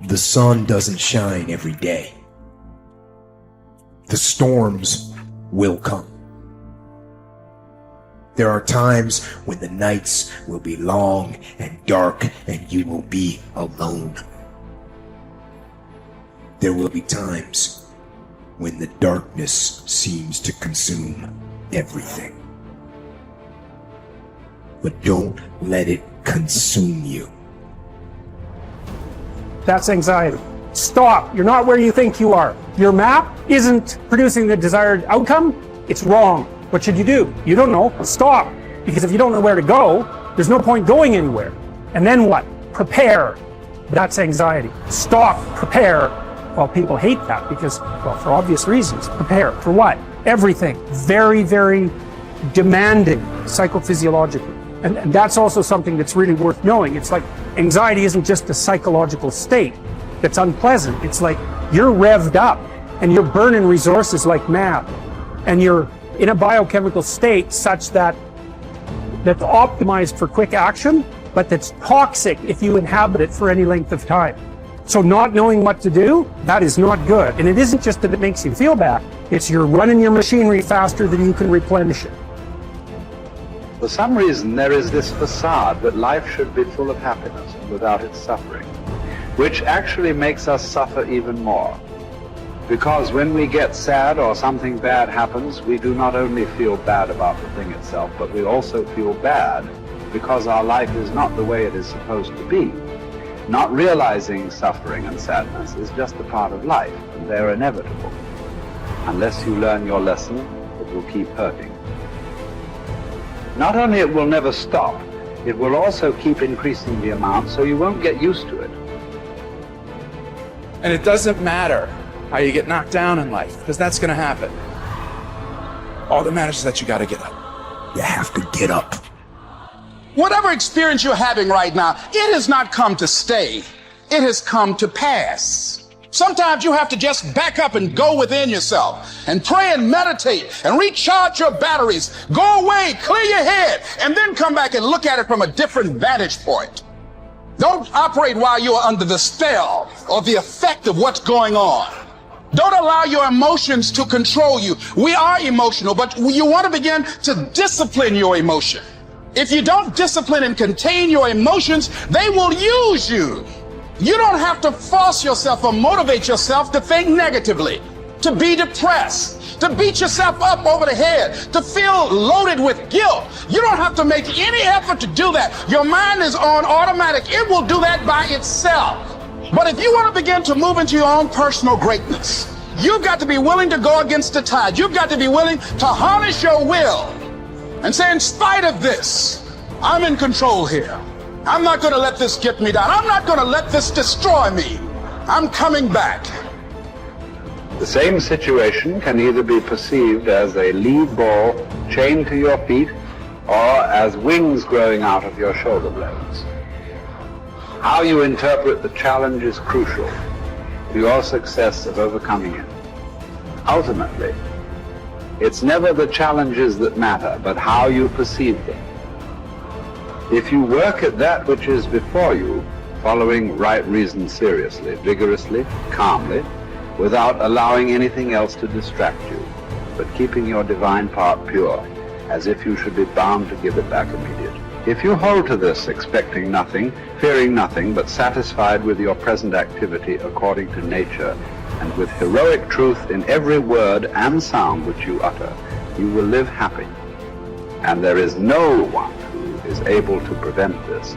The sun doesn't shine every day. The storms will come. There are times when the nights will be long and dark and you will be alone. There will be times when the darkness seems to consume everything. But don't let it consume you. That's anxiety. Stop. You're not where you think you are. Your map isn't producing the desired outcome. It's wrong. What should you do? You don't know. Stop. Because if you don't know where to go, there's no point going anywhere. And then what? Prepare. That's anxiety. Stop. Prepare. Well, people hate that because, well, for obvious reasons. Prepare. For what? Everything. Very, very demanding psychophysiologically. And that's also something that's really worth knowing. It's like anxiety isn't just a psychological state that's unpleasant. It's like you're revved up and you're burning resources like mad. And you're in a biochemical state such that's optimized for quick action, but that's toxic if you inhabit it for any length of time. So not knowing what to do, that is not good. And it isn't just that it makes you feel bad. It's you're running your machinery faster than you can replenish it. For some reason, there is this facade that life should be full of happiness and without its suffering, which actually makes us suffer even more. Because when we get sad or something bad happens, we do not only feel bad about the thing itself, but we also feel bad because our life is not the way it is supposed to be. Not realizing suffering and sadness is just a part of life, and they're inevitable. Unless you learn your lesson, it will keep hurting. Not only it will never stop, it will also keep increasing the amount, so you won't get used to it. And it doesn't matter how you get knocked down in life, because that's going to happen. All that matters is that you got to get up. You have to get up. Whatever experience you're having right now, it has not come to stay. It has come to pass. Sometimes you have to just back up and go within yourself and pray and meditate and recharge your batteries. Go away, clear your head, and then come back and look at it from a different vantage point. Don't operate while you are under the spell or the effect of what's going on. Don't allow your emotions to control you. We are emotional, but you want to begin to discipline your emotion. If you don't discipline and contain your emotions, they will use you. You don't have to force yourself or motivate yourself to think negatively, to be depressed, to beat yourself up over the head, to feel loaded with guilt. You don't have to make any effort to do that. Your mind is on automatic. It will do that by itself. But if you want to begin to move into your own personal greatness, you've got to be willing to go against the tide. You've got to be willing to harness your will and say, in spite of this, I'm in control here. I'm not going to let this get me down. I'm not going to let this destroy me. I'm coming back. The same situation can either be perceived as a lead ball chained to your feet or as wings growing out of your shoulder blades. How you interpret the challenge is crucial to your success of overcoming it. Ultimately, it's never the challenges that matter, but how you perceive them. If you work at that which is before you, following right reason seriously, vigorously, calmly, without allowing anything else to distract you, but keeping your divine part pure, as if you should be bound to give it back immediately. If you hold to this, expecting nothing, fearing nothing, but satisfied with your present activity according to nature, and with heroic truth in every word and sound which you utter, you will live happy. And there is no one who is able to prevent this.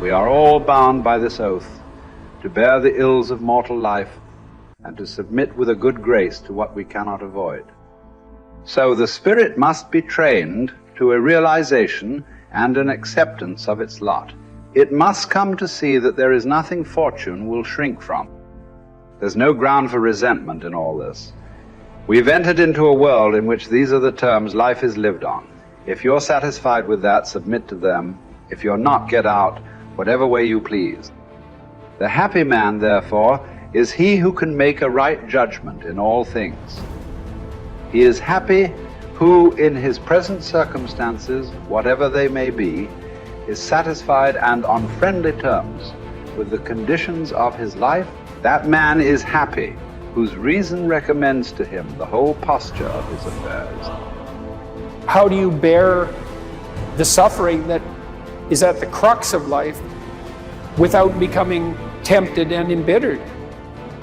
We are all bound by this oath to bear the ills of mortal life and to submit with a good grace to what we cannot avoid. So the spirit must be trained to a realization and an acceptance of its lot. It must come to see that there is nothing fortune will shrink from. There's no ground for resentment in all this. We've entered into a world in which these are the terms life is lived on. If you're satisfied with that, submit to them. If you're not, get out, whatever way you please. The happy man, therefore, is he who can make a right judgment in all things. He is happy who in his present circumstances, whatever they may be, is satisfied and on friendly terms with the conditions of his life, that man is happy, whose reason recommends to him the whole posture of his affairs. How do you bear the suffering that is at the crux of life without becoming tempted and embittered?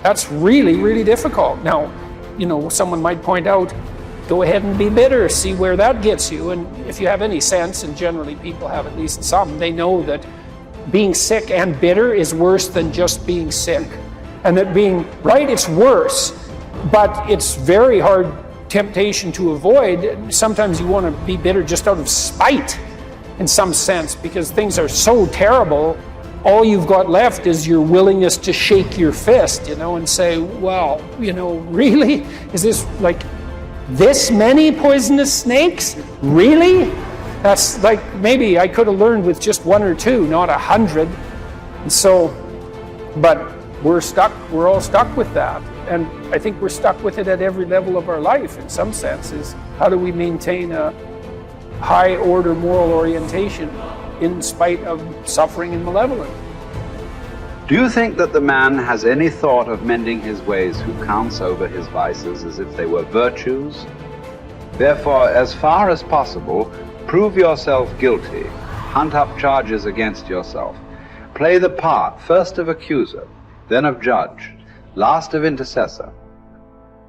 That's really, really difficult. Now, someone might point out, go ahead and be bitter, see where that gets you. And if you have any sense, and generally people have at least some, they know that being sick and bitter is worse than just being sick. And that being right, it's worse, but it's very hard temptation to avoid. Sometimes you want to be bitter just out of spite in some sense, because things are so terrible. All you've got left is your willingness to shake your fist, and say, well, really? Is this like this many poisonous snakes? Really? That's like, maybe I could have learned with just one or two, not 100. And so, but we're all stuck with that. And I think we're stuck with it at every level of our life in some senses. How do we maintain a high order moral orientation in spite of suffering and malevolence? Do you think that the man has any thought of mending his ways who counts over his vices as if they were virtues? Therefore, as far as possible, prove yourself guilty, hunt up charges against yourself, play the part first of accuser, then of judge, last of intercessor.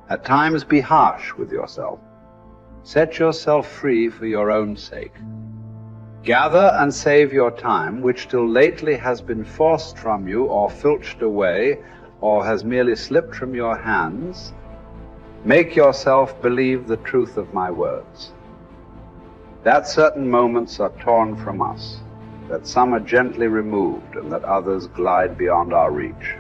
At times be harsh with yourself. Set yourself free for your own sake. Gather and save your time, which till lately has been forced from you or filched away, or has merely slipped from your hands. Make yourself believe the truth of my words, that certain moments are torn from us, that some are gently removed, and that others glide beyond our reach.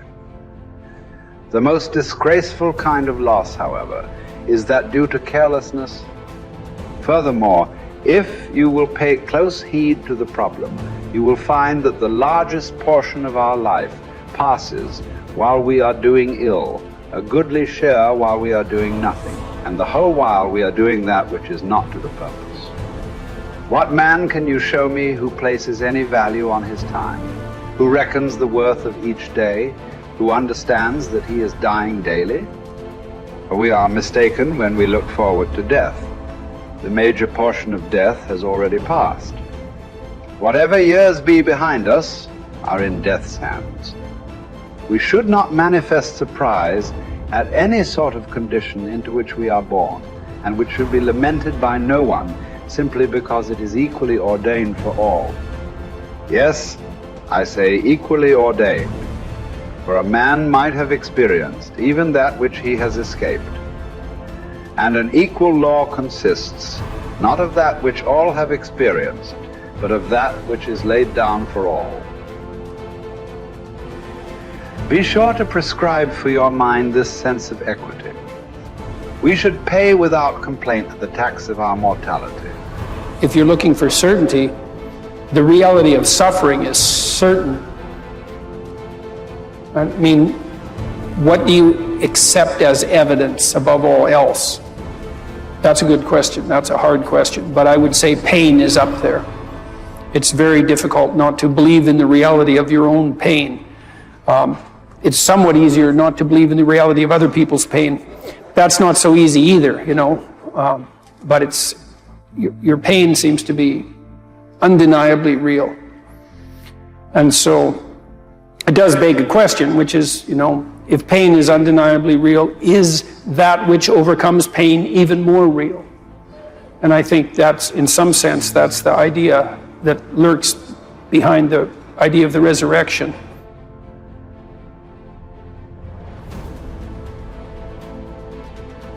The most disgraceful kind of loss, however, is that due to carelessness. Furthermore, if you will pay close heed to the problem, you will find that the largest portion of our life passes while we are doing ill, a goodly share while we are doing nothing, and the whole while we are doing that which is not to the purpose. What man can you show me who places any value on his time, who reckons the worth of each day, who understands that he is dying daily? For we are mistaken when we look forward to death. The major portion of death has already passed. Whatever years be behind us are in death's hands. We should not manifest surprise at any sort of condition into which we are born, and which should be lamented by no one, simply because it is equally ordained for all. Yes, I say equally ordained, for a man might have experienced even that which he has escaped. And an equal law consists not of that which all have experienced, but of that which is laid down for all. Be sure to prescribe for your mind this sense of equity. We should pay without complaint the tax of our mortality. If you're looking for certainty, the reality of suffering is certain. I mean, what do you accept as evidence above all else? That's a good question. That's a hard question. But I would say pain is up there. It's very difficult not to believe in the reality of your own pain. It's somewhat easier not to believe in the reality of other people's pain. That's not so easy either, but it's your pain seems to be undeniably real. And so it does beg a question, which is, if pain is undeniably real, is that which overcomes pain even more real? And I think that's, in some sense, that's the idea that lurks behind the idea of the resurrection.